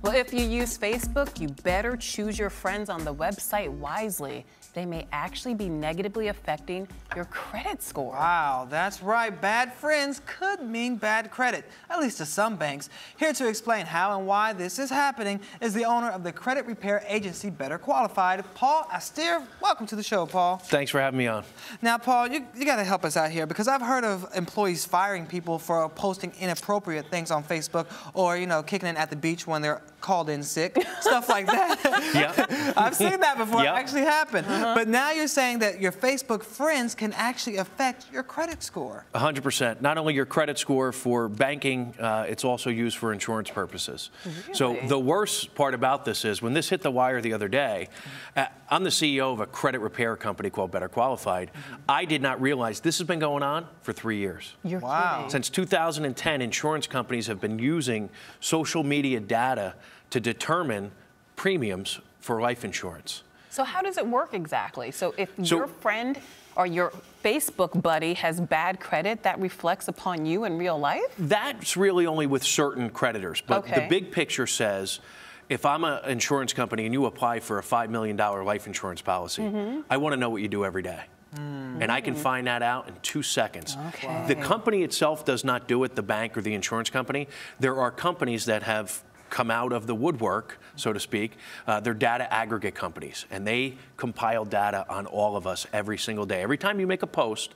Well, if you use Facebook, you better choose your friends on the website wisely. They may actually be negatively affecting your credit score. Wow, that's right. Bad friends could mean bad credit, at least to some banks. Here to explain how and why this is happening is the owner of the credit repair agency Better Qualified, Paul Astier. Welcome to the show, Paul. Thanks for having me on. Now, Paul, you got to help us out here because I've heard of employees firing people for posting inappropriate things on Facebook or, kicking it at the beach when they're called in sick, stuff like that. Yeah. I've seen that before. Yep. It actually happened. But now you're saying that your Facebook friends can actually affect your credit score. 100%. Not only your credit score for banking, it's also used for insurance purposes. Really? So the worst part about this is when this hit the wire the other day, I'm the CEO of a credit repair company called Better Qualified. I did not realize this has been going on for 3 years. You're Wow. kidding. Since 2010, insurance companies have been using social media data to determine premiums for life insurance. So how does it work exactly? So if your friend or your Facebook buddy has bad credit, that reflects upon you in real life? That's really only with certain creditors. But Okay. the big picture says, if I'm an insurance company and you apply for a $5 million life insurance policy, I want to know what you do every day. And I can find that out in 2 seconds. Okay. The company itself does not do it, the bank or the insurance company. There are companies that have come out of the woodwork, so to speak. They're data aggregate companies, and they compile data on all of us every single day. Every time you make a post,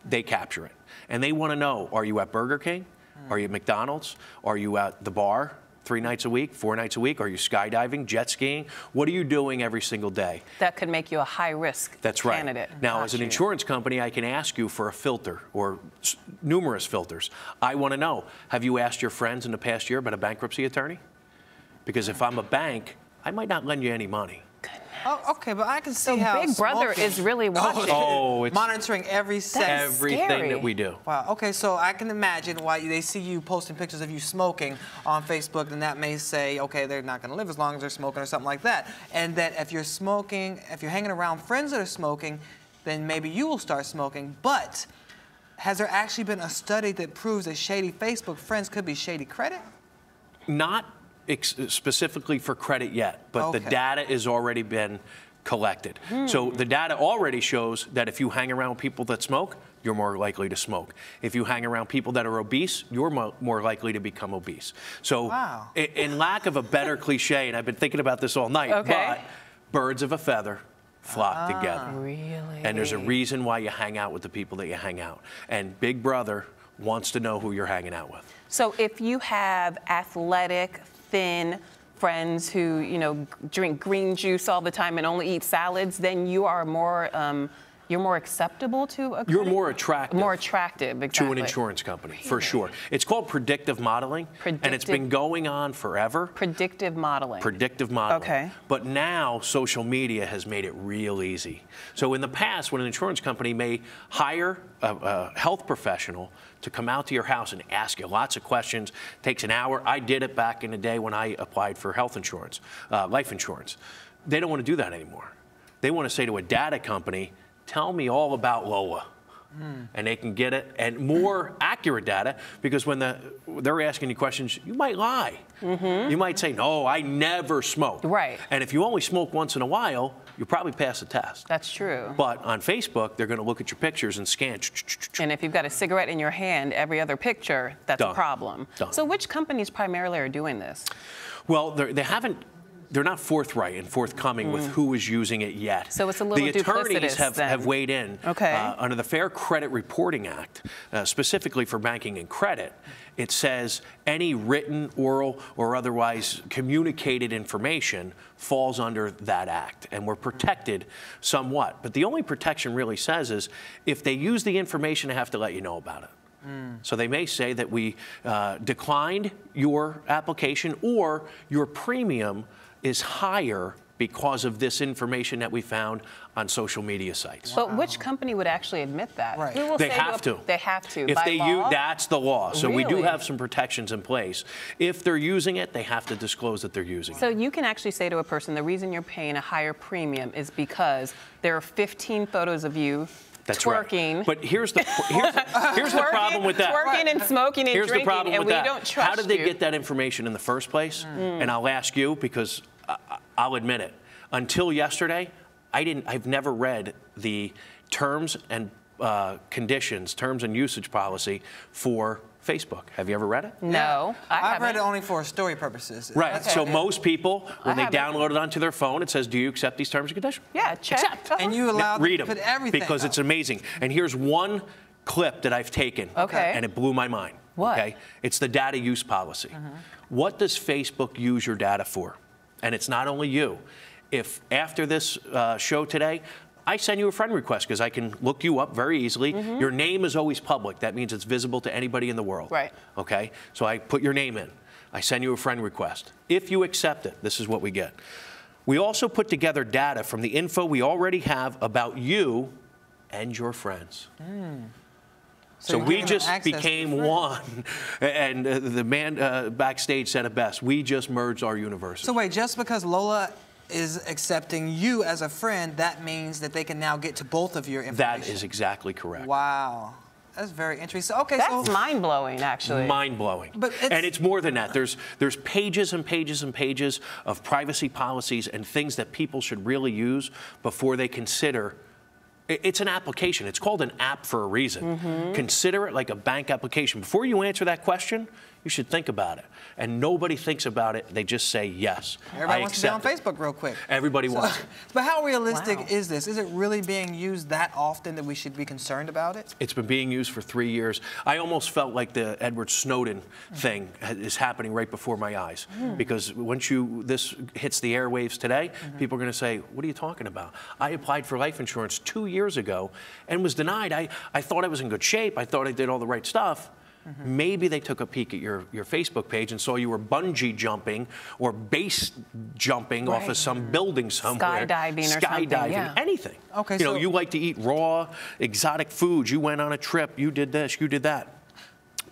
they capture it. And they want to know, are you at Burger King? Are you at McDonald's? Are you at the bar 3 nights a week, 4 nights a week? Are you skydiving, jet skiing? What are you doing every single day? That could make you a high-risk That's right. candidate. Now, as an insurance company, I can ask you for a filter or numerous filters. I want to know, have you asked your friends in the past year about a bankruptcy attorney? Because if I'm a bank, I might not lend you any money. Oh, okay, but I can see So how Big Brother smoking- is really watching. Oh, it's monitoring every second. everything scary. that we do. Wow. Okay, so I can imagine why they see you posting pictures of you smoking on Facebook, and that may say, okay, they're not going to live as long as they're smoking or something like that. And that if you're smoking, if you're hanging around friends that are smoking, then maybe you will start smoking. But has there actually been a study that proves that shady Facebook friends could be shady credit? Not specifically for credit yet, but the data has already been collected. So the data already shows that if you hang around people that smoke, you're more likely to smoke. If you hang around people that are obese, you're more likely to become obese. So in lack of a better cliche, and I've been thinking about this all night, but birds of a feather flock together. Really? And there's a reason why you hang out with the people that you hang out. And Big Brother wants to know who you're hanging out with. So if you have athletic, thin friends who, drink green juice all the time and only eat salads, then you are more, you're more acceptable to a You're more attractive. More attractive, exactly. To an insurance company, for sure. It's called predictive modeling, and it's been going on forever. Predictive modeling. Predictive modeling. Okay. But now social media has made it real easy. So in the past, when an insurance company may hire a health professional to come out to your house and ask you lots of questions, takes an hour. I did it back in the day when I applied for health insurance, life insurance. They don't want to do that anymore. They want to say to a data company, tell me all about Lola. And they can get it, and more accurate data, because when they're asking you questions, you might lie. You might say, no, I never smoked. Right. And if you only smoke once in a while, you'll probably pass the test. That's true. But on Facebook, they're going to look at your pictures and scan. And if you've got a cigarette in your hand every other picture, that's a problem. So which companies primarily are doing this? Well, they're not forthright and forthcoming with who is using it yet. So it's a little The attorneys duplicitous have weighed in. Okay. Under the Fair Credit Reporting Act, specifically for banking and credit, it says any written, oral, or otherwise communicated information falls under that act, and we're protected somewhat. But the only protection really says is if they use the information, they have to let you know about it. So they may say that we declined your application, or your premium is higher because of this information that we found on social media sites. But which company would actually admit that? Right. Who will They say have to. They have to. If by they law? that's the law. So we do Really? have some protections in place. If they're using it, they have to disclose that they're using So it. you can actually say to a person, the reason you're paying a higher premium is because there are 15 photos of you That's twerking. Right. But here's the problem with that. Twerking and smoking and here's drinking, the problem and with we that. don't trust How did they you. get that information in the first place? And I'll ask you, because I'll admit it. Until yesterday, I've never read the terms and conditions, terms and usage policy for Facebook. Have you ever read it? No, I've read it only for story purposes. Right. Okay. So most people, when they download it onto their phone, it says, "Do you accept these terms and conditions?" Yeah, check. Accept. And you allow them Read to them put everything because up. it's amazing. And here's one clip that I've taken, Okay. and it blew my mind. What? Okay, it's the data use policy. What does Facebook use your data for? And it's not only you. If after this show today, I send you a friend request because I can look you up very easily. Your name is always public. That means it's visible to anybody in the world. Right. Okay? So I put your name in. I send you a friend request. If you accept it, this is what we get. We also put together data from the info we already have about you and your friends. So we just became one. And the man backstage said it best. We just merged our universes. So wait, just because Lola is accepting you as a friend, that means that they can now get to both of your information. That is exactly correct. Wow. That's very interesting. Okay, That's so mind-blowing, actually. Mind-blowing. But and it's more than that. There's pages and pages and pages of privacy policies and things that people should really use before they consider. It's an application. It's called an app for a reason. Consider it like a bank application. Before you answer that question, you should think about it. And nobody thinks about it. They just say yes. Everybody wants to be on Facebook real quick. Everybody wants it. But how realistic Wow. is this? Is it really being used that often that we should be concerned about it? It's been being used for 3 years. I almost felt like the Edward Snowden thing is happening right before my eyes. Because once this hits the airwaves today, people are going to say, what are you talking about? I applied for life insurance 2 years ago and was denied. I thought I was in good shape. I thought I did all the right stuff. Maybe they took a peek at your Facebook page and saw you were bungee jumping or base jumping off of some building somewhere. Skydiving or something, yeah. Anything. Okay, you know, so- you like to eat raw, exotic foods. You went on a trip. You did this. You did that.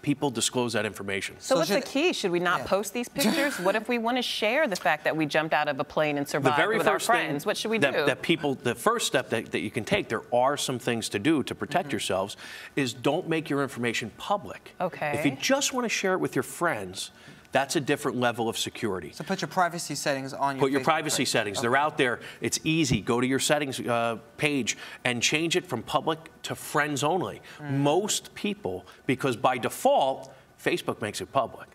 People disclose that information. So what's the key? Should we not post these pictures? What if we want to share the fact that we jumped out of a plane and survived with our friends? What should we do? The first step that you can take, there are some things to do to protect yourselves, is don't make your information public. Okay. If you just want to share it with your friends, that's a different level of security. So put your privacy settings on your Put your Facebook privacy page. settings. Okay. They're out there. It's easy. Go to your settings page and change it from public to friends only. Most people, because by default, Facebook makes it public.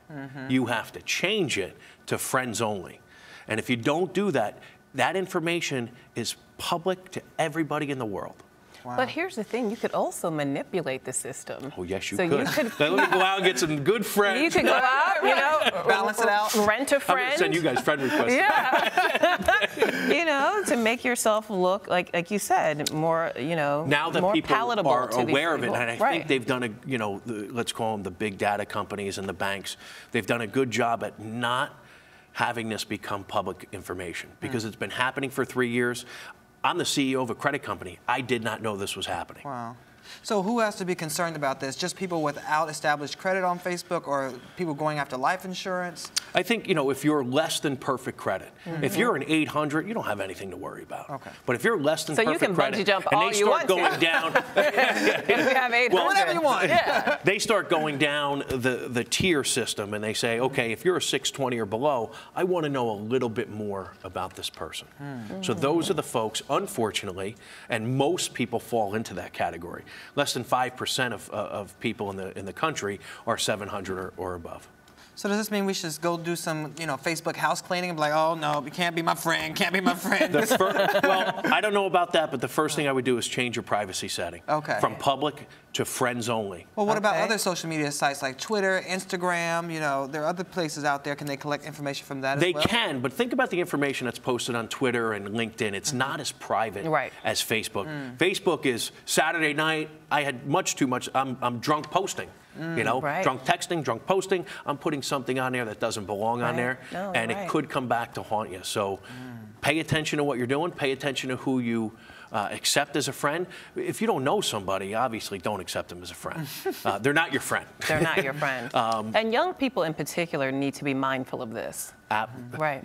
You have to change it to friends only. And if you don't do that, that information is public to everybody in the world. Wow. But here's the thing, you could also manipulate the system. Oh, yes, you so could. You could Let me go out and get some good friends. You could go out, you know, balance it out. Rent a I'm friend. going to send you guys friend requests. Yeah. You know, to make yourself look, like you said, more, you know, Now that more people palatable are to these aware of it, people. and I think they've done let's call them the big data companies and the banks, they've done a good job at not having this become public information because it's been happening for 3 years. I'm the CEO of a credit company. I did not know this was happening. Wow. So who has to be concerned about this? Just people without established credit on Facebook or people going after life insurance? I think, you know, if you're less than perfect credit, if you're an 800, you don't have anything to worry about. Okay. But if you're less than So you perfect can credit, bungee jump and all they you start want to. going down, If we have 800. Whatever you want. Yeah. they start going down the tier system and they say, okay, if you're a 620 or below, I want to know a little bit more about this person. So those are the folks, unfortunately, and most people fall into that category. Less than 5% of people in the country are 700 or above. So does this mean we should just go do some, Facebook house cleaning and be like, oh no, you can't be my friend, can't be my friend? Well, I don't know about that, but the first thing I would do is change your privacy setting. Okay. From public to friends only. Well, what about Okay. other social media sites like Twitter, Instagram? There are other places out there. Can they collect information from that They as well? can, but think about the information that's posted on Twitter and LinkedIn. It's not as private as Facebook. Facebook is Saturday night, I had much too much, I'm drunk posting. Drunk texting, drunk posting. I'm putting something on there that doesn't belong on there, and it could come back to haunt you. So pay attention to what you're doing. Pay attention to who you accept as a friend. If you don't know somebody, obviously don't accept them as a friend. They're not your friend. They're not your friend. And young people in particular need to be mindful of this. Right.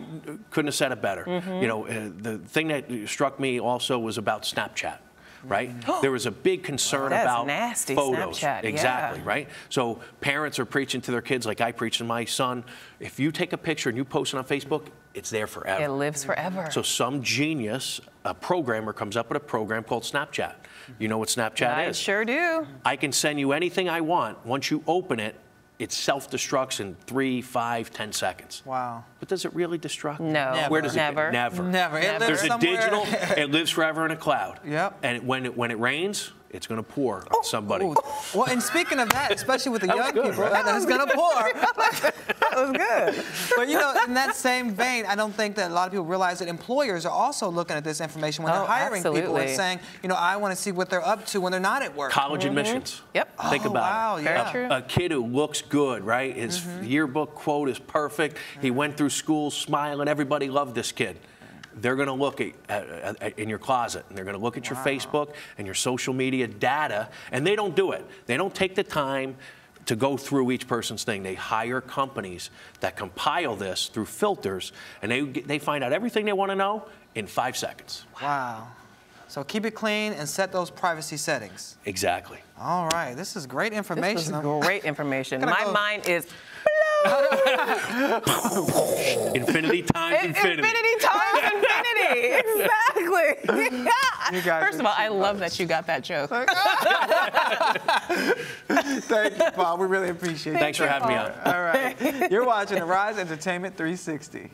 Couldn't have said it better. The thing that struck me also was about Snapchat. right? There was a big concern That's about nasty, photos. Snapchat, Exactly, yeah. right? So parents are preaching to their kids like I preach to my son. If you take a picture and you post it on Facebook, it's there forever. It lives forever. So some genius, a programmer, comes up with a program called Snapchat. You know what Snapchat I is? sure do. I can send you anything I want. Once you open it, it self-destructs in 3, 5, 10 seconds. Wow. But does it really destruct? No. Never. Where does Never. it? Never. Never. It lives There's a somewhere. digital. It lives forever in a cloud. Yep. And when it rains, it's going to pour on somebody. Ooh. Well, and speaking of that, especially with the That was young good, people, right? it's going to pour. That was good. But you know, in that same vein, I don't think that a lot of people realize that employers are also looking at this information when they're hiring people and absolutely. saying, you know, I want to see what they're up to when they're not at work. College admissions. Yep. Think Oh, about wow, it. yeah. Very true. A kid who looks good, right? His yearbook quote is perfect. He went through school smiling. Everybody loved this kid. They're going to look at in your closet, and they're going to look at your Facebook and your social media data, and they don't do it. They don't take the time to go through each person's thing. They hire companies that compile this through filters, and they find out everything they want to know in 5 seconds. Wow. So keep it clean and set those privacy settings. Exactly. All right, this is great information. This is great information. Gonna My go- mind is Infinity times infinity. infinity times infinity. Exactly. You guys First of all, I love that you got that joke. Thank you, Paul. We really appreciate it. Thanks for having me on. All right. You're watching the Rise Entertainment 360.